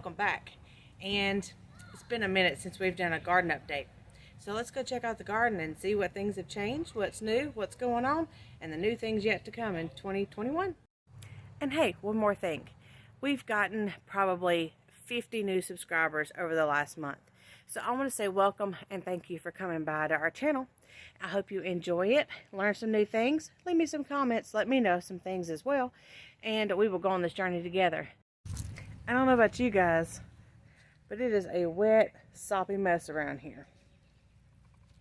welcome back. And it's been a minute since we've done a garden update. So let's go check out the garden and see what things have changed, what's new, what's going on, and the new things yet to come in 2021. And hey, one more thing. We've gotten probably 50 new subscribers over the last month. So I want to say welcome and thank you for coming by to our channel. I hope you enjoy it, learn some new things, leave me some comments, let me know some things as well, and we will go on this journey together. I don't know about you guys, but it is a wet, soppy mess around here.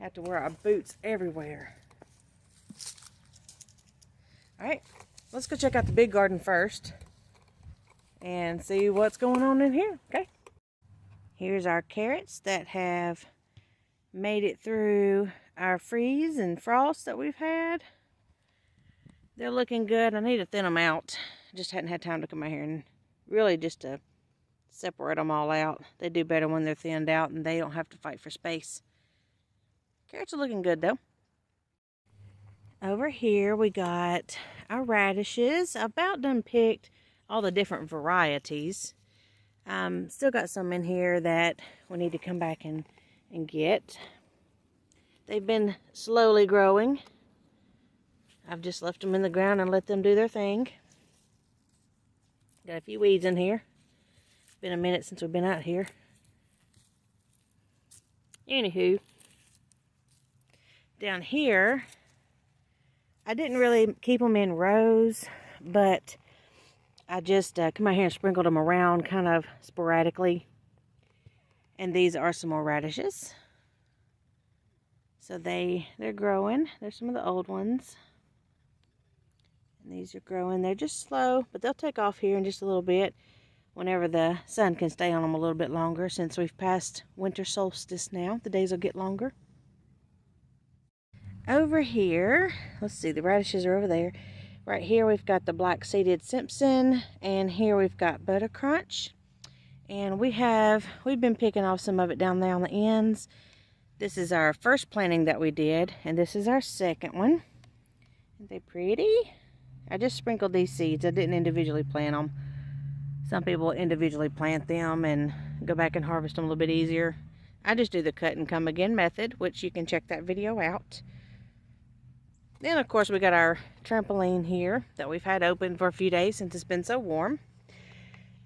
Have to wear our boots everywhere. Alright, let's go check out the big garden first and see what's going on in here, okay? Here's our carrots that have made it through our freeze and frost that we've had. They're looking good. I need to thin them out. Just hadn't had time to come out here and really just to separate them all out. They do better when they're thinned out and they don't have to fight for space. Carrots are looking good though. Over here we got our radishes. I about done picked all the different varieties. Still got some in here that we need to come back and get. They've been slowly growing. I've just left them in the ground and let them do their thing. Got a few weeds in here. It's been a minute since we've been out here. Anywho, down here, I didn't really keep them in rows, but I just come out here and sprinkled them around kind of sporadically. And these are some more radishes. So they're growing. There's some of the old ones. And these are growing. They're just slow, but they'll take off here in just a little bit whenever the sun can stay on them a little bit longer, since we've passed winter solstice now. The days will get longer. Over here, let's see, the radishes are over there. Right here we've got the black seeded Simpson, and here we've got Butter Crunch. And we've been picking off some of it down there on the ends. This is our first planting that we did, and this is our second one. Aren't they pretty? I just sprinkled these seeds. I didn't individually plant them. Some people individually plant them and go back and harvest them a little bit easier. I just do the cut and come again method, which you can check that video out. Then of course we got our trampoline here that we've had open for a few days since it's been so warm.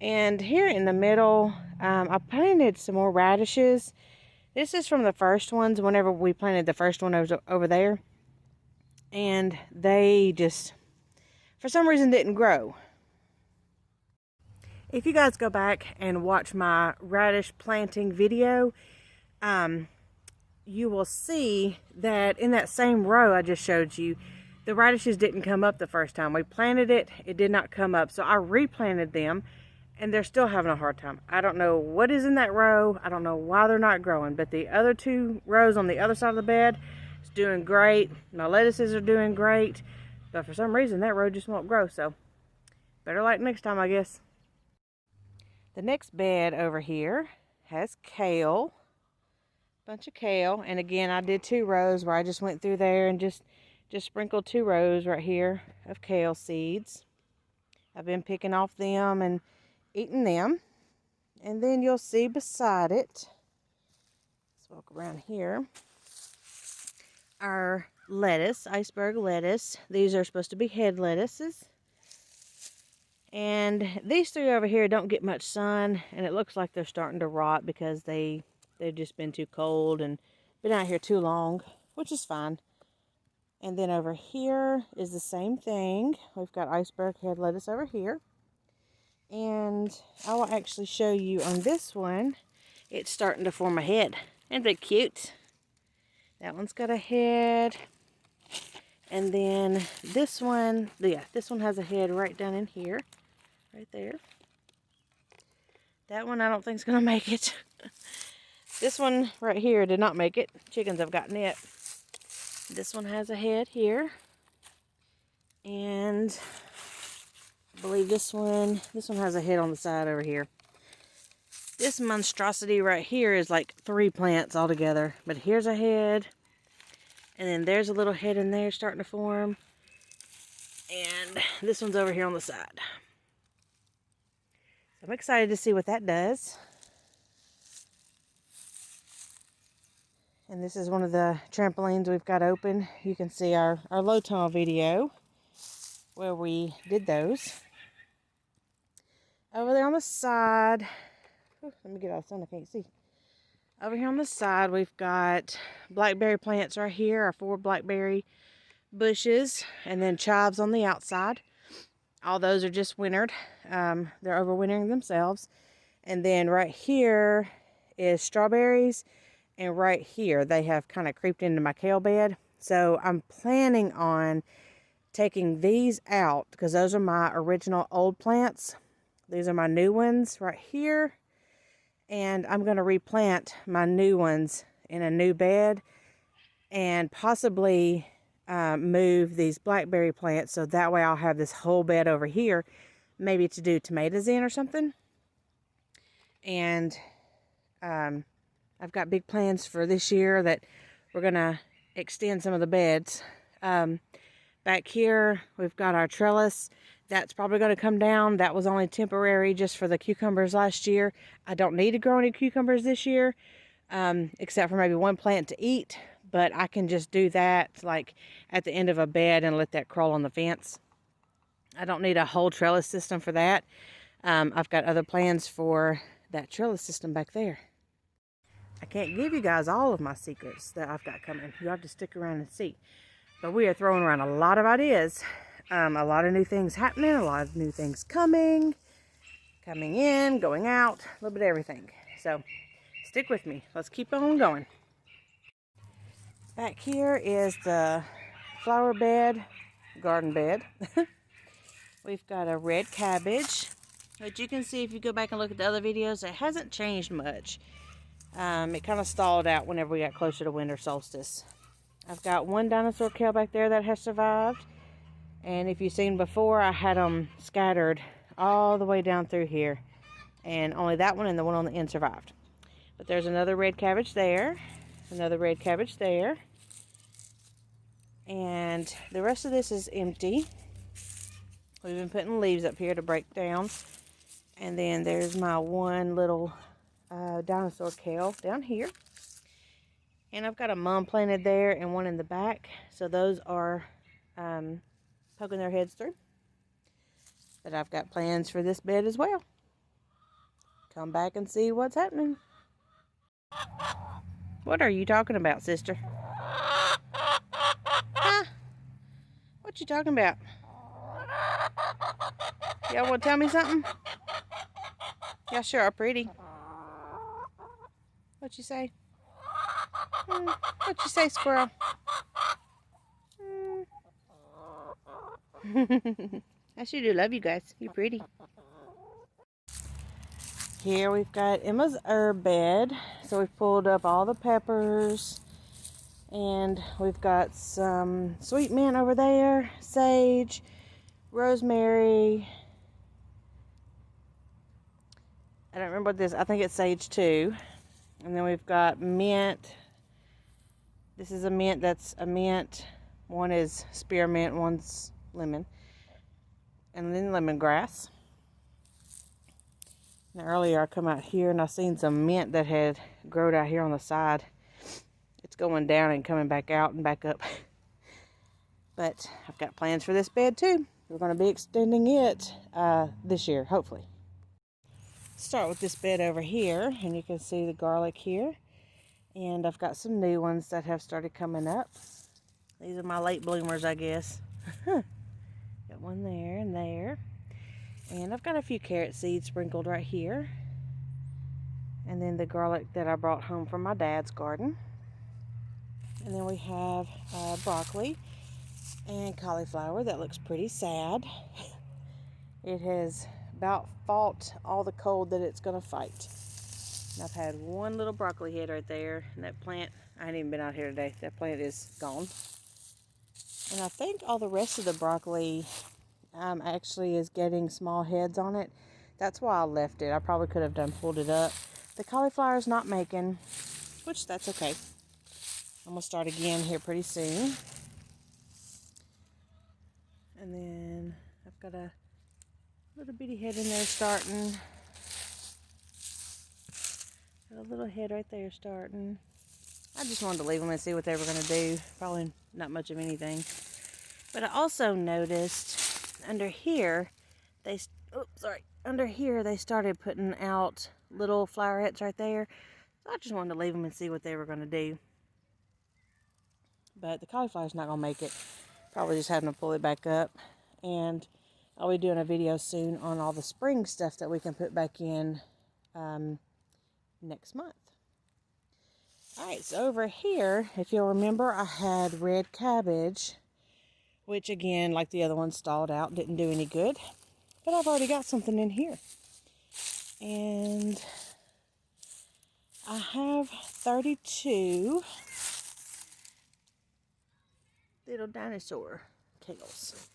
And here in the middle, I planted some more radishes. This is from the first ones, whenever we planted the first one over there. And they just, for some reason, didn't grow. If you guys go back and watch my radish planting video, you will see that in that same row I just showed you, the radishes didn't come up the first time. We planted it, it did not come up. So I replanted them. And they're still having a hard time. I don't know what is in that row. I don't know why they're not growing. But the other two rows on the other side of the bed is doing great. My lettuces are doing great. But for some reason, that row just won't grow. So, better luck next time, I guess. The next bed over here has kale. Bunch of kale. And again, I did 2 rows where I just went through there and just sprinkled 2 rows right here of kale seeds. I've been picking off them and eating them. And then you'll see beside it, let's walk around here, our lettuce, iceberg lettuce. These are supposed to be head lettuces. And these 3 over here don't get much sun, and it looks like they're starting to rot because they've just been too cold and been out here too long, which is fine. And then over here is the same thing. We've got iceberg head lettuce over here. And I will actually show you on this one, it's starting to form a head. Isn't that cute? That one's got a head. And then this one, this one has a head right down in here. Right there. That one I don't think is going to make it. This one right here did not make it. Chickens have gotten it. This one has a head here. And I believe this one has a head on the side over here. This monstrosity right here is like 3 plants all together. But here's a head. And then there's a little head in there starting to form. And this one's over here on the side. I'm excited to see what that does. And this is one of the trampolines we've got open. You can see our low tunnel video where we did those. Over there on the side, let me get out of the sun, I can't see. Over here on the side, we've got blackberry plants right here, our 4 blackberry bushes, and then chives on the outside. All those are just wintered. They're overwintering themselves. And then right here is strawberries, and right here they have kind of creeped into my kale bed. So I'm planning on taking these out because those are my original old plants. These are my new ones right here. And I'm going to replant my new ones in a new bed and possibly move these blackberry plants so that way I'll have this whole bed over here, maybe to do tomatoes in or something. And I've got big plans for this year that we're going to extend some of the beds. Back here, we've got our trellis. That's probably going to come down. That was only temporary just for the cucumbers last year. I don't need to grow any cucumbers this year, except for maybe one plant to eat. But I can just do that like at the end of a bed and let that crawl on the fence. I don't need a whole trellis system for that. I've got other plans for that trellis system back there. I can't give you guys all of my secrets that I've got coming. You have to stick around and see. But we are throwing around a lot of ideas. A lot of new things happening, a lot of new things coming in, going out, a little bit of everything. So stick with me. Let's keep on going. Back here is the flower bed, garden bed. We've got a red cabbage, which you can see if you go back and look at the other videos, it hasn't changed much. It kind of stalled out whenever we got closer to winter solstice. I've got one dinosaur kale back there that has survived. And if you've seen before, I had them scattered all the way down through here. And only that one and the one on the end survived. But there's another red cabbage there. Another red cabbage there. And the rest of this is empty. We've been putting leaves up here to break down. And then there's my one little dinosaur kale down here. And I've got a mum planted there and one in the back. So those are poking their heads through. But I've got plans for this bed as well. Come back and see what's happening. What are you talking about, sister? Huh? What you talking about? Y'all want to tell me something? Y'all sure are pretty. What you say? What you say, squirrel? I sure do love you guys. You're pretty. Here we've got Emma's herb bed. So we've pulled up all the peppers. And we've got some sweet mint over there. Sage. Rosemary. I don't remember what this. I think it's sage too. And then we've got mint. This is a mint that's a mint. One is spearmint, one's lemon. And then lemongrass. Now earlier I come out here and I seen some mint that had grown out here on the side. It's going down and coming back out and back up. But I've got plans for this bed too. We're going to be extending it this year, hopefully. Start with this bed over here, and you can see the garlic here. And I've got some new ones that have started coming up. These are my late bloomers, I guess. Got one there and there. And I've got a few carrot seeds sprinkled right here. And then the garlic that I brought home from my dad's garden. And then we have broccoli and cauliflower. That looks pretty sad. It has about fought all the cold that it's going to fight. And I've had one little broccoli head right there. And that plant, I ain't even been out here today. That plant is gone. And I think all the rest of the broccoli actually is getting small heads on it. That's why I left it. I probably could have pulled it up. The cauliflower is not making, which that's okay. I'm going to start again here pretty soon. And then I've got a little bitty head in there starting. Got a little head right there starting. I just wanted to leave them and see what they were going to do. Probably not much of anything. But I also noticed under here, under here they started putting out little flowerets right there. So I just wanted to leave them and see what they were going to do. But the cauliflower's not going to make it. Probably just having to pull it back up. And I'll be doing a video soon on all the spring stuff that we can put back in next month. Alright, so over here, if you'll remember, I had red cabbage, which again, like the other one, stalled out, didn't do any good. But I've already got something in here. And I have 32 little dinosaur kales.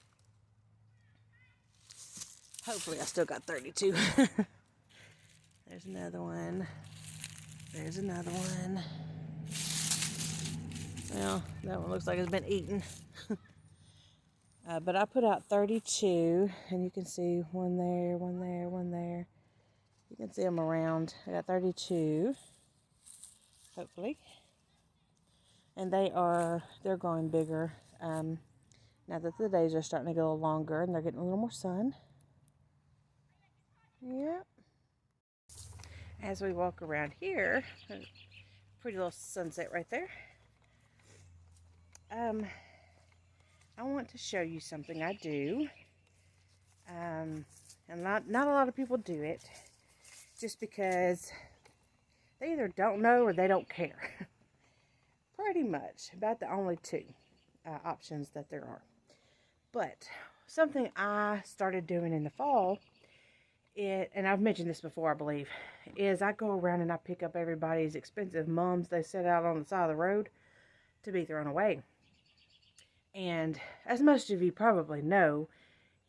Hopefully I still got 32. There's another one. There's another one. Well, that one looks like it's been eaten. But I put out 32, and you can see one there, one there, one there. You can see them around. I got 32, hopefully. And they're growing bigger. Now that the days are starting to get a little longer, and they're getting a little more sun. Yep. As we walk around here, pretty little sunset right there. I want to show you something I do. And not a lot of people do it, just because they either don't know or they don't care. Pretty much about the only two options that there are. But something I started doing in the fall, and I've mentioned this before, I believe, is I go around and I pick up everybody's expensive mums they set out on the side of the road to be thrown away. And as most of you probably know,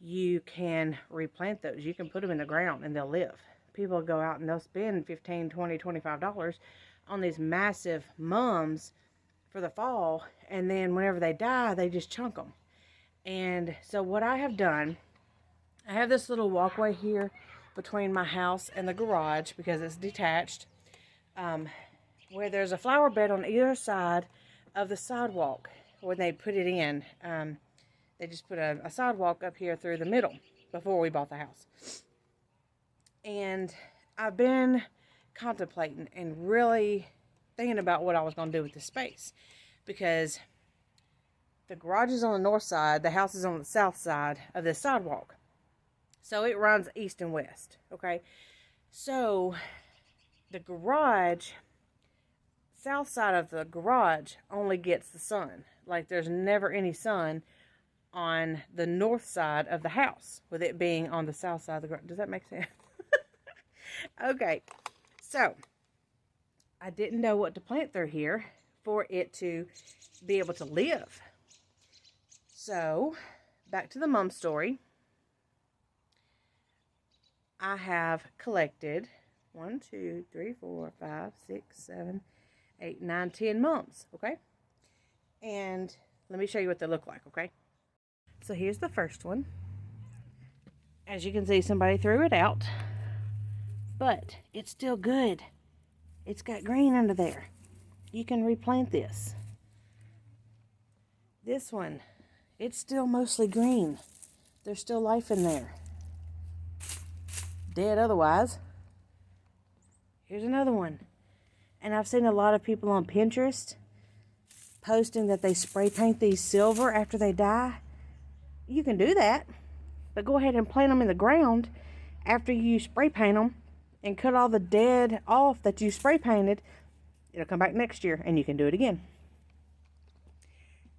you can replant those. You can put them in the ground and they'll live. People go out and they'll spend $15, $20, $25 on these massive mums for the fall, and then whenever they die, they just chunk them. And so what I have done, I have this little walkway here between my house and the garage because it's detached, where there's a flower bed on either side of the sidewalk. When they put it in, they just put a sidewalk up here through the middle before we bought the house. And I've been contemplating and really thinking about what I was going to do with this space, because the garage is on the north side, the house is on the south side of this sidewalk. So it runs east and west, okay? So the garage, south side of the garage only gets the sun. Like there's never any sun on the north side of the house, with it being on the south side of the garage. Does that make sense? Okay, so I didn't know what to plant through here for it to be able to live. So, back to the mum story. I have collected 1, 2, 3, 4, 5, 6, 7, 8, 9, 10 mums, okay? And let me show you what they look like, okay? So here's the first one. As you can see, somebody threw it out, but it's still good. It's got green under there. You can replant this. This one, it's still mostly green. There's still life in there. Dead otherwise. Here's another one. And I've seen a lot of people on Pinterest posting that they spray paint these silver after they die. You can do that, but go ahead and plant them in the ground after you spray paint them and cut all the dead off that you spray painted. It'll come back next year and you can do it again.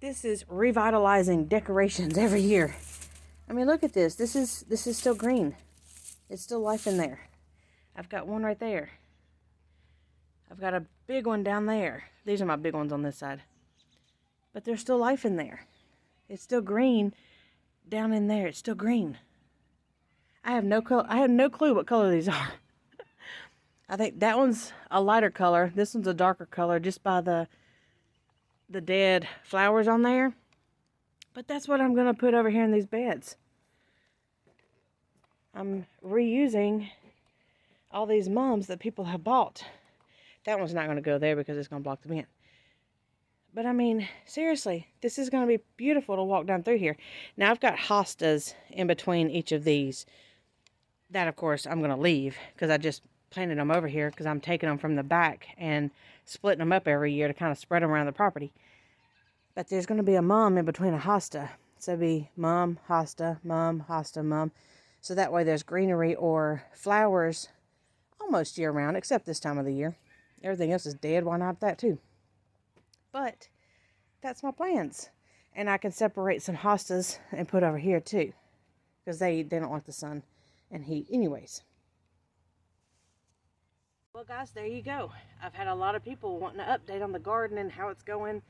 This is revitalizing decorations every year. I mean, look at this. This is still green. It's still life in there. I've got one right there. I've got a big one down there. These are my big ones on this side. But there's still life in there. It's still green down in there. It's still green. I have no clue what color these are. I think that one's a lighter color. This one's a darker color just by the dead flowers on there. But that's what I'm going to put over here in these beds. I'm reusing all these mums that people have bought. That one's not going to go there because it's going to block the vent. But I mean, seriously, this is going to be beautiful to walk down through here. Now I've got hostas in between each of these. That, of course, I'm going to leave because I just planted them over here because I'm taking them from the back and splitting them up every year to kind of spread them around the property. But there's going to be a mum in between a hosta. So it'll be mum, hosta, mum, hosta, mum. So that way there's greenery or flowers almost year round, except this time of the year. Everything else is dead. Why not that too? But that's my plans. And I can separate some hostas and put over here too, because they don't like the sun and heat anyways. Well guys, there you go. I've had a lot of people wanting an update on the garden and how it's going.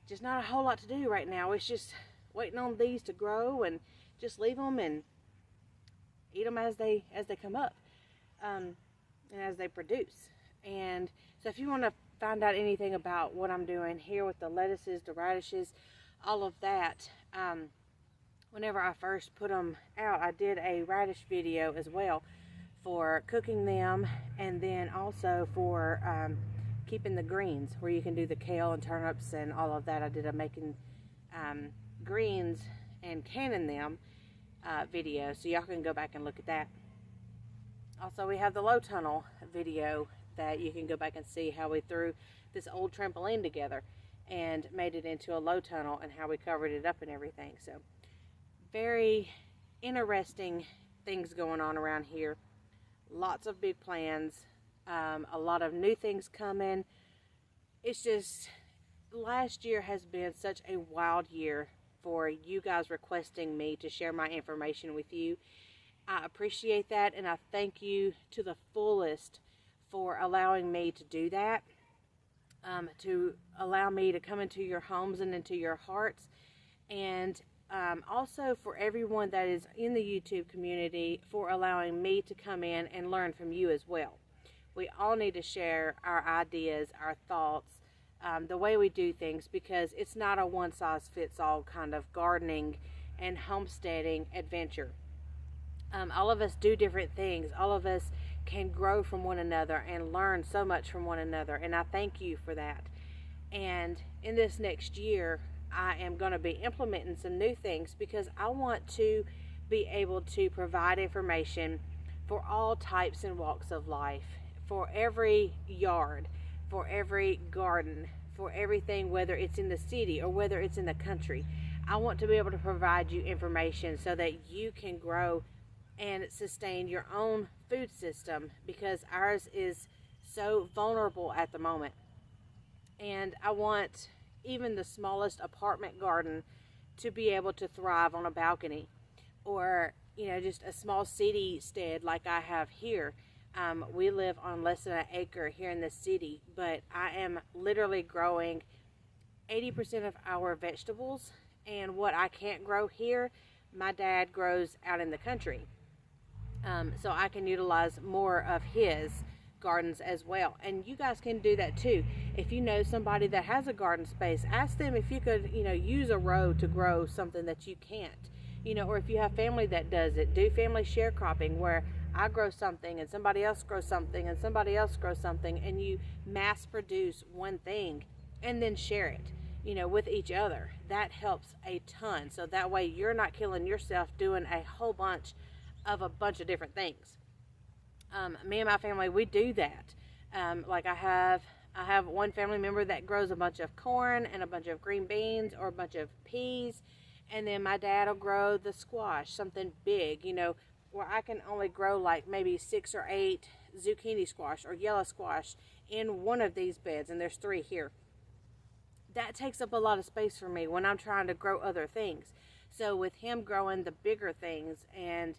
Just not a whole lot to do right now. It's just waiting on these to grow and just leave them and eat them as they come up, and as they produce. And so if you want to find out anything about what I'm doing here with the lettuces, the radishes, all of that, whenever I first put them out, I did a radish video as well for cooking them, and then also for keeping the greens, where you can do the kale and turnips and all of that. I did a making greens and canning them video, so y'all can go back and look at that. Also, we have the low tunnel video that you can go back and see how we threw this old trampoline together and made it into a low tunnel and how we covered it up and everything. So very interesting things going on around here. Lots of big plans, a lot of new things coming. It's just, last year has been such a wild year for you guys requesting me to share my information with you. I appreciate that, and I thank you to the fullest for allowing me to do that, to allow me to come into your homes and into your hearts, and also for everyone that is in the YouTube community for allowing me to come in and learn from you as well. We all need to share our ideas, our thoughts, the way we do things, because it's not a one-size-fits-all kind of gardening and homesteading adventure. All of us do different things. All of us can grow from one another and learn so much from one another, and I thank you for that. And in this next year, I am going to be implementing some new things, because I want to be able to provide information for all types and walks of life, for every yard, for every garden, for everything, whether it's in the city or whether it's in the country. I want to be able to provide you information so that you can grow and sustain your own food system, because ours is so vulnerable at the moment. And I want even the smallest apartment garden to be able to thrive on a balcony, or just a small city stead like I have here. We live on less than an acre here in the city, but I am literally growing 80% of our vegetables, and what I can't grow here, my dad grows out in the country. So I can utilize more of his gardens as well. And you guys can do that too. If you know somebody that has a garden space, ask them if you could, use a row to grow something that you can't. Or if you have family that does it, do family sharecropping, where I grow something and somebody else grows something and somebody else grows something, and you mass produce one thing and then share it, with each other. That helps a ton. So that way you're not killing yourself doing a whole bunch of different things. Me and my family, we do that. Like I have one family member that grows a bunch of corn and a bunch of green beans or a bunch of peas, and then my dad will grow the squash, something big, where I can only grow like maybe 6 or 8 zucchini squash or yellow squash in one of these beds, and there's 3 here. That takes up a lot of space for me when I'm trying to grow other things. So with him growing the bigger things and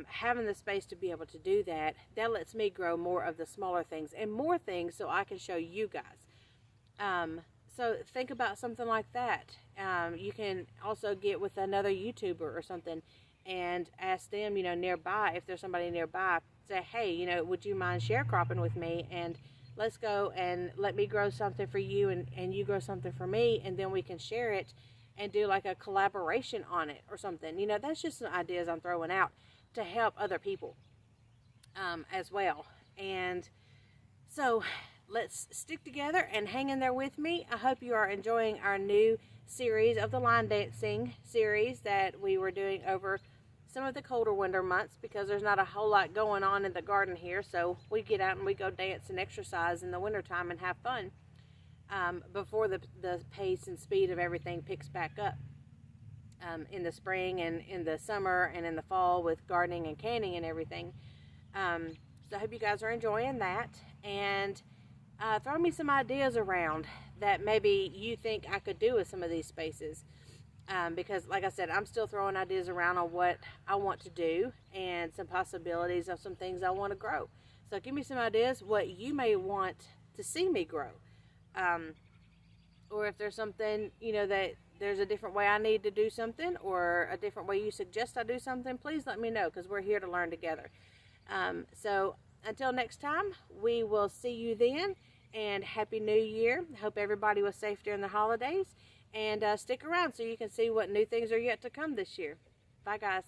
having the space to be able to do that, that lets me grow more of the smaller things and more things so I can show you guys. So think about something like that. You can also get with another YouTuber or something and ask them, nearby, if there's somebody nearby, say, hey, would you mind sharecropping with me, and let's go and let me grow something for you, and you grow something for me, and then we can share it and do like a collaboration on it or something. That's just some ideas I'm throwing out to help other people as well. And so let's stick together and hang in there with me. I hope you are enjoying our new series of the line dancing series that we were doing over some of the colder winter months, because there's not a whole lot going on in the garden here, so we get out and we go dance and exercise in the wintertime and have fun before the pace and speed of everything picks back up in the spring and in the summer and in the fall with gardening and canning and everything. So I hope you guys are enjoying that, and throw me some ideas around that maybe you think I could do with some of these spaces. Because like I said, I'm still throwing ideas around on what I want to do and some possibilities of some things I want to grow. So give me some ideas what you may want to see me grow. Or if there's something, you know, that there's a different way I need to do something, or a different way you suggest I do something, please let me know, because we're here to learn together. So until next time, we will see you then, and Happy New Year. Hope everybody was safe during the holidays. And stick around so you can see what new things are yet to come this year. Bye, guys.